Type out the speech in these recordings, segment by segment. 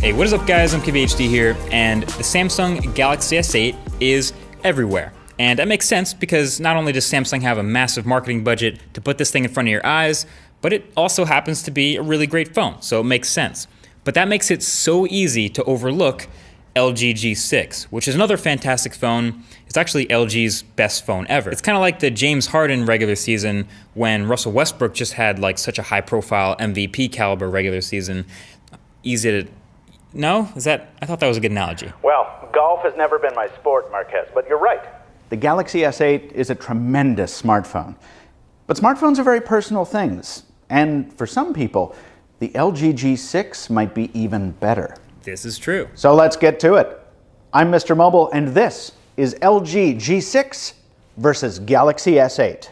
Hey, what is up guys, MKBHD here, and the Samsung Galaxy S8 is everywhere. And that makes sense because not only does Samsung have a massive marketing budget to put this thing in front of your eyes, but it also happens to be a really great phone, so it makes sense. But that makes it so easy to overlook LG G6, which is another fantastic phone. It's actually LG's best phone ever. It's kind of like the James Harden regular season when Russell Westbrook just had like such a high profile MVP caliber regular season. Easy to, no? I thought that was a good analogy. Well, golf has never been my sport, Marquez, but you're right. The Galaxy S8 is a tremendous smartphone. But smartphones are very personal things. And for some people, the LG G6 might be even better. This is true. So let's get to it. I'm Mr. Mobile, and this is LG G6 versus Galaxy S8.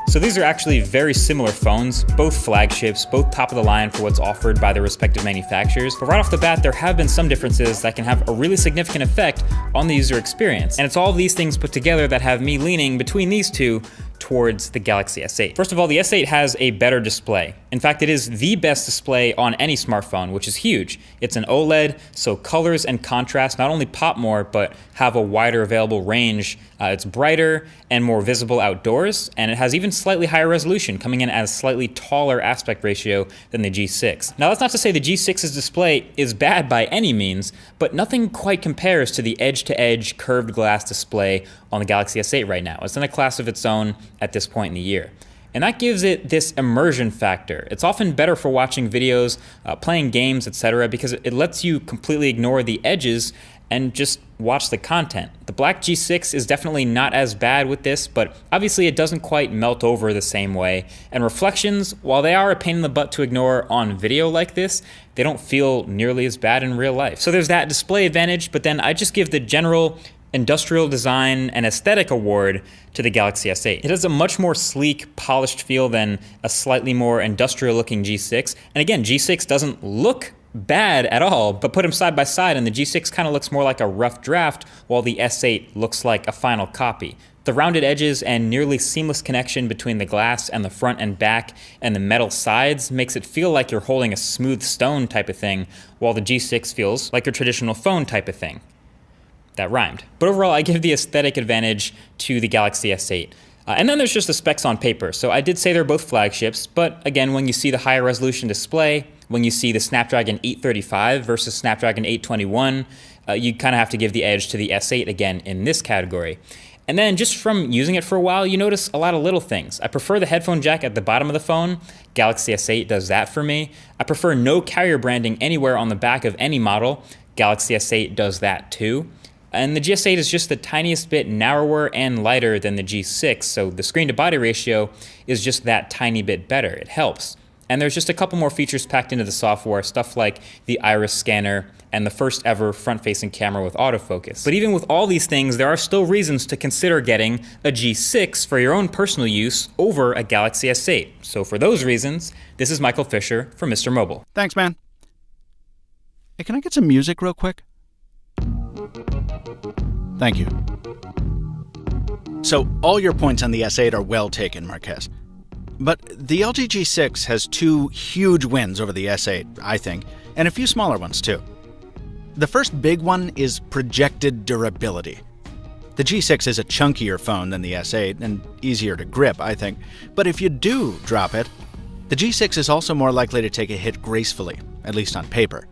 So these are actually very similar phones, both flagships, both top of the line for what's offered by their respective manufacturers. But right off the bat, there have been some differences that can have a really significant effect on the user experience. And it's all these things put together that have me leaning between these two towards the Galaxy S8. First of all, the S8 has a better display. In fact, it is the best display on any smartphone, which is huge. It's an OLED, so colors and contrast not only pop more, but have a wider available range. It's brighter and more visible outdoors, and it has even slightly higher resolution, coming in at a slightly taller aspect ratio than the G6. Now, that's not to say the G6's display is bad by any means, but nothing quite compares to the edge-to-edge curved glass display on the Galaxy S8 right now. It's in a class of its own at this point in the year. And that gives it this immersion factor. It's often better for watching videos, playing games, etc., because it lets you completely ignore the edges and just watch the content. The black G6 is definitely not as bad with this, but obviously it doesn't quite melt over the same way. And reflections, while they are a pain in the butt to ignore on video like this, they don't feel nearly as bad in real life. So there's that display advantage, but then I just give the general industrial design and aesthetic award to the Galaxy S8. It has a much more sleek, polished feel than a slightly more industrial looking G6. And again, G6 doesn't look bad at all, but put them side by side and the G6 kind of looks more like a rough draft while the S8 looks like a final copy. The rounded edges and nearly seamless connection between the glass and the front and back and the metal sides makes it feel like you're holding a smooth stone type of thing, while the G6 feels like your traditional phone type of thing. That rhymed. But overall, I give the aesthetic advantage to the Galaxy S8. And then there's just the specs on paper. So I did say they're both flagships, but again, when you see the higher resolution display, when you see the Snapdragon 835 versus Snapdragon 821, you kind of have to give the edge to the S8 again in this category. And then just from using it for a while, you notice a lot of little things. I prefer the headphone jack at the bottom of the phone. Galaxy S8 does that for me. I prefer no carrier branding anywhere on the back of any model. Galaxy S8 does that too. And the G8 is just the tiniest bit narrower and lighter than the G6, so the screen-to-body ratio is just that tiny bit better. It helps. And there's just a couple more features packed into the software, stuff like the iris scanner and the first ever front-facing camera with autofocus. But even with all these things, there are still reasons to consider getting a G6 for your own personal use over a Galaxy S8. So for those reasons, this is Michael Fisher from Mr. Mobile. Thanks, man. Hey, can I get some music real quick? Thank you. So, all your points on the S8 are well taken, Marquez. But the LG G6 has two huge wins over the S8, I think, and a few smaller ones too. The first big one is projected durability. The G6 is a chunkier phone than the S8 and easier to grip, I think, but if you do drop it, the G6 is also more likely to take a hit gracefully, at least on paper.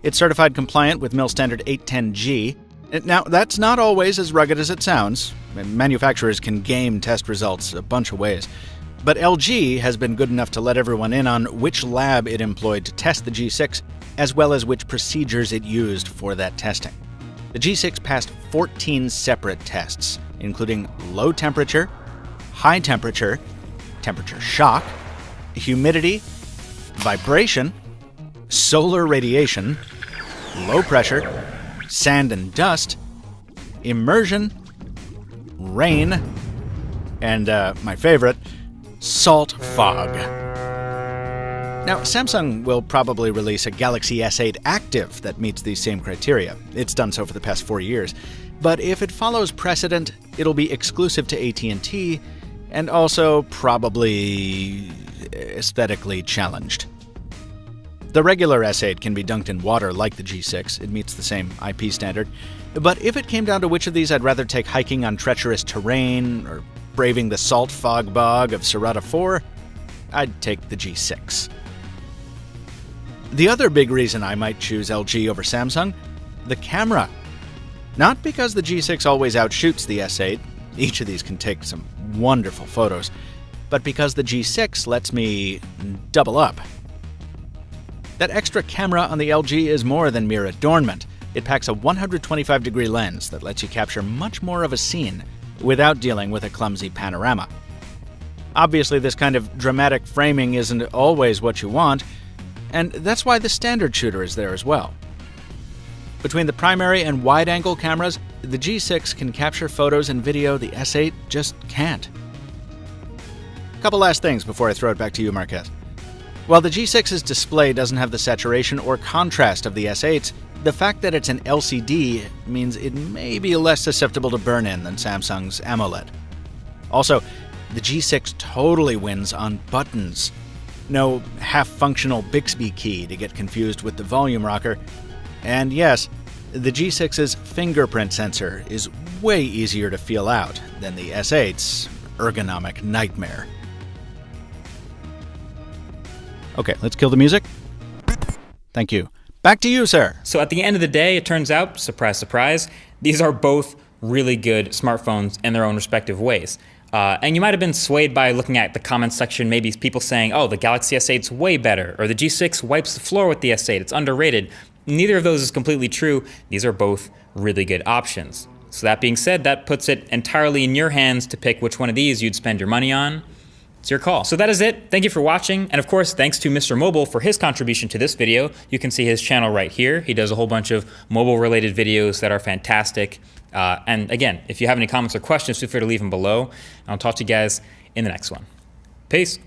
It's certified compliant with MIL standard 810G. Now, that's not always as rugged as it sounds. Manufacturers can game test results a bunch of ways. But LG has been good enough to let everyone in on which lab it employed to test the G6, as well as which procedures it used for that testing. The G6 passed 14 separate tests, including low temperature, high temperature, temperature shock, humidity, vibration, solar radiation, low pressure, sand and dust, immersion, rain, and my favorite, salt fog. Now, Samsung will probably release a Galaxy S8 Active that meets these same criteria. It's done so for the past 4 years. But if it follows precedent, it'll be exclusive to AT&T and also probably aesthetically challenged. The regular S8 can be dunked in water like the G6, it meets the same IP standard, but if it came down to which of these I'd rather take hiking on treacherous terrain or braving the salt fog bog of Serata 4, I'd take the G6. The other big reason I might choose LG over Samsung? The camera. Not because the G6 always outshoots the S8, each of these can take some wonderful photos, but because the G6 lets me double up. That extra camera on the LG is more than mere adornment. It packs a 125-degree lens that lets you capture much more of a scene without dealing with a clumsy panorama. Obviously, this kind of dramatic framing isn't always what you want, and that's why the standard shooter is there as well. Between the primary and wide-angle cameras, the G6 can capture photos and video the S8 just can't. Couple last things before I throw it back to you, Marquez. While the G6's display doesn't have the saturation or contrast of the S8's, the fact that it's an LCD means it may be less susceptible to burn-in than Samsung's AMOLED. Also, the G6 totally wins on buttons. No half-functional Bixby key to get confused with the volume rocker. And yes, the G6's fingerprint sensor is way easier to feel out than the S8's ergonomic nightmare. Okay, let's kill the music. Thank you. Back to you, sir. So at the end of the day, it turns out, surprise, surprise, these are both really good smartphones in their own respective ways. And you might have been swayed by looking at the comments section, maybe people saying, oh, the Galaxy S8's way better, or the G6 wipes the floor with the S8, it's underrated. Neither of those is completely true. These are both really good options. So that being said, that puts it entirely in your hands to pick which one of these you'd spend your money on. It's your call. So that is it. Thank you for watching. And of course, thanks to Mr. Mobile for his contribution to this video. You can see his channel right here. He does a whole bunch of mobile related videos that are fantastic. And again, if you have any comments or questions, feel free to leave them below. And I'll talk to you guys in the next one. Peace.